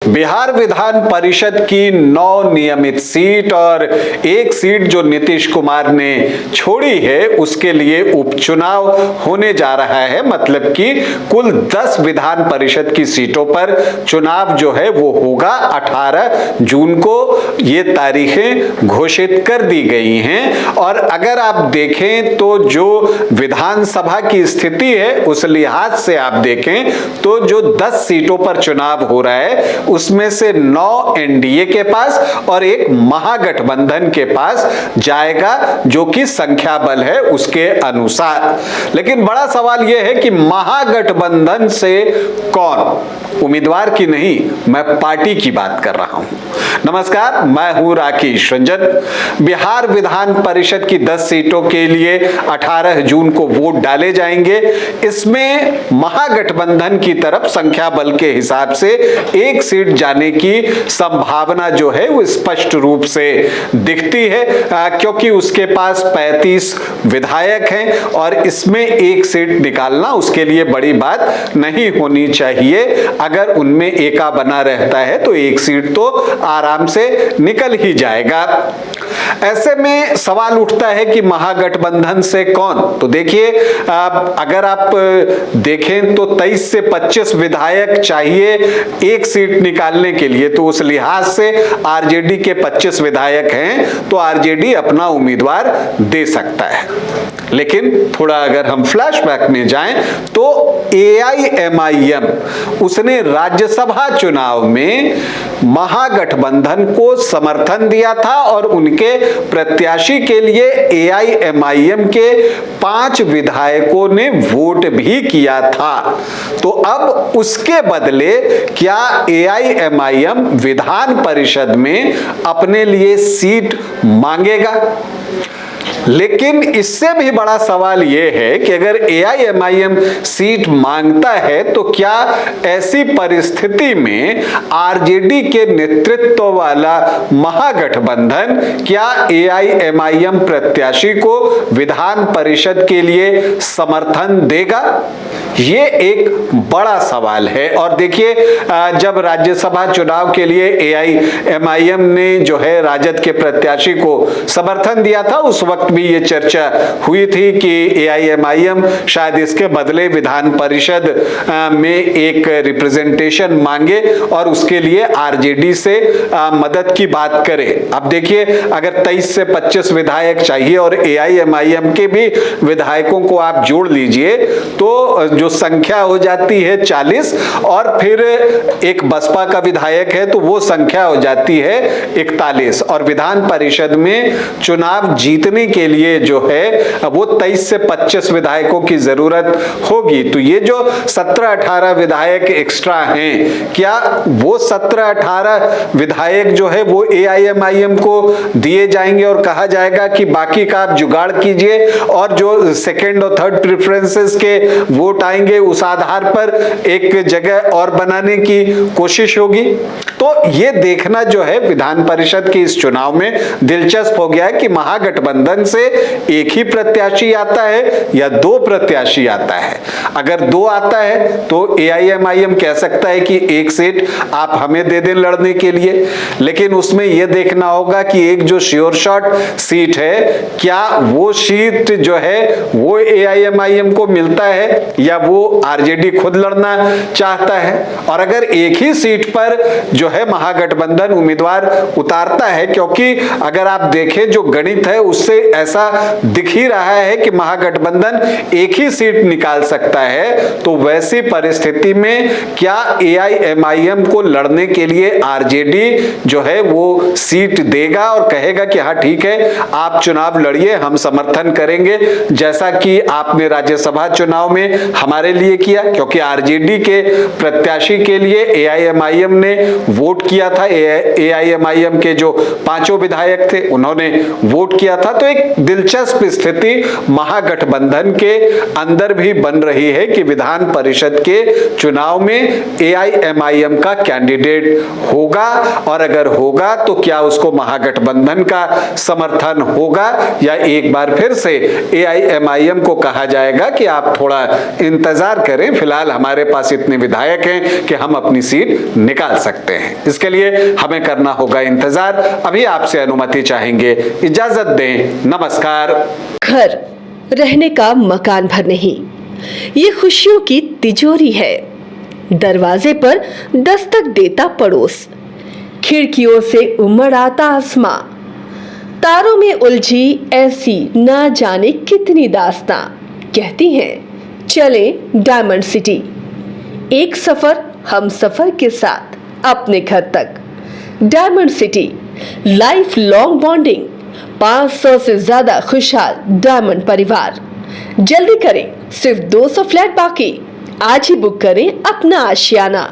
बिहार विधान परिषद की 9 नियमित सीट और एक सीट जो नीतीश कुमार ने छोड़ी है उसके लिए उपचुनाव होने जा रहा है। मतलब कि कुल 10 विधान परिषद की सीटों पर चुनाव जो है वो होगा। 18 जून को ये तारीखें घोषित कर दी गई हैं। और अगर आप देखें तो जो विधानसभा की स्थिति है उस लिहाज से आप देखें तो जो 10 सीटों पर चुनाव हो रहा है उसमें से 9 एनडीए के पास और एक महागठबंधन के पास जाएगा, जो कि संख्या बल है उसके अनुसार। लेकिन बड़ा सवाल यह है कि महागठबंधन से कौन, उम्मीदवार की नहीं, मैं पार्टी की बात कर रहा हूं। नमस्कार, मैं हूं राकेश रंजन। बिहार विधान परिषद की 10 सीटों के लिए 18 जून को वोट डाले जाएंगे। इसमें महागठबंधन की तरफ संख्या बल के हिसाब से एक सीट जाने की संभावना जो है वो स्पष्ट रूप से दिखती है, क्योंकि उसके पास 35 विधायक हैं और इसमें एक सीट निकालना उसके लिए बड़ी बात नहीं होनी चाहिए। अगर उनमें एका बना रहता है तो एक सीट तो आराम से निकल ही जाएगा। ऐसे में सवाल उठता है कि महागठबंधन से कौन। तो देखिए, अगर आप देखें तो 23 से 25 विधायक चाहिए एक सीट निकालने के लिए, तो उस लिहाज से आरजेडी के 25 विधायक हैं तो आरजेडी अपना उम्मीदवार दे सकता है। लेकिन थोड़ा अगर हम फ्लैशबैक में जाएं तो एआईएमआईएम उसने राज्यसभा चुनाव में महागठबंधन को समर्थन दिया था और उनके प्रत्याशी के लिए एआईएमआईएम के 5 विधायकों ने वोट भी किया था। तो अब उसके बदले क्या एआईएमआईएम विधान परिषद में अपने लिए सीट मांगेगा? लेकिन इससे भी बड़ा सवाल यह है कि अगर एआईएमआईएम सीट मांगता है तो क्या ऐसी परिस्थिति में आरजेडी के नेतृत्व वाला महागठबंधन क्या एआईएमआईएम प्रत्याशी को विधान परिषद के लिए समर्थन देगा? ये एक बड़ा सवाल है। और देखिए, जब राज्यसभा चुनाव के लिए एआईएमआईएम ने जो है राजद के प्रत्याशी को समर्थन दिया था, उस वक्त भी ये चर्चा हुई थी कि एआईएमआईएम शायद इसके बदले विधान परिषद में एक रिप्रेजेंटेशन मांगे और उसके लिए आरजेडी से मदद की बात करे। अब देखिए, अगर 23 से 25 विधायक चाहिए और एआईएमआईएम के भी विधायकों को आप जोड़ लीजिए तो जो संख्या हो जाती है 40, और फिर एक बसपा का विधायक है तो वो संख्या हो जाती है 41। और विधान परिषद में चुनाव जीतने के लिए जो है वो 23 से 25 विधायकों की जरूरत होगी। तो ये जो 17-18 विधायक एक्स्ट्रा हैं, क्या वो 17-18 विधायक जो है वो एआईएमआईएम को दिए जाएंगे और कहा जाएगा कि बाकी का आप जुगाड़ कीजिए और जो सेकेंड और थर्ड प्रेफरेंसेस के वोट आएंगे उस आधार पर एक जगह और बनाने की कोशिश होगी? तो ये देखना जो है विधान परिषद के इस चुनाव में दिलचस्प हो गया है कि महागठबंधन से एक ही प्रत्याशी आता है या 2 प्रत्याशी आता है। अगर 2 आता है तो एआईएमआईएम कह सकता है कि एक सीट आप हमें दे दें लड़ने के लिए। लेकिन उसमें यह देखना होगा कि एक जो श्योर शॉट सीट है, क्या वो सीट जो है वो एआईएमआईएम को मिलता है या वो आरजेडी खुद लड़ना चाहता है। और अगर एक ही सीट पर जो है महागठबंधन उम्मीदवार उतारता है, क्योंकि अगर आप देखें जो गणित है उससे ऐसा दिख ही रहा है कि महागठबंधन एक ही सीट निकाल सकता है, तो वैसी परिस्थिति में क्या एआईएमआईएम को लड़ने के लिए आरजेडी जो है वो सीट देगा और कहेगा कि हाँ ठीक है आप चुनाव लड़िए, हम समर्थन करेंगे, जैसा कि आपने राज्यसभा चुनाव में हमारे लिए किया। क्योंकि आरजेडी के प्रत्याशी के लिए एआईएमआईएम ने वोट वोट किया था, AIMIM के जो 5 विधायक थे उन्होंने वोट किया था। तो एक दिलचस्प स्थिति महागठबंधन के अंदर भी बन रही है कि विधान परिषद के चुनाव में AIMIM का कैंडिडेट होगा, और अगर होगा तो क्या उसको महागठबंधन का समर्थन होगा या एक बार फिर से AIMIM को कहा जाएगा कि आप थोड़ा इंतजार करें, फिलहाल हमारे पास इतने विधायक हैं कि हम अपनी सीट निकाल सकते हैं। इसके लिए हमें करना होगा इंतजार। अभी आपसे अनुमति चाहेंगे, इजाजत दें, नमस्कार। घर रहने का मकान भर नहीं, ये खुशियों की तिजोरी है। दरवाजे पर दस्तक देता पड़ोस, खिड़कियों से उमड़ आता आसमां, तारों में उलझी ऐसी ना जाने कितनी दास्तां। कहती हैं चले डायमंड सिटी, एक सफर हम सफर के साथ अपने घर तक। Diamond city, life long bonding, 500 से ज्यादा खुशहाल डायमंड परिवार। जल्दी करें, सिर्फ 200 फ्लैट बाकी। आज ही बुक करें अपना आशियाना।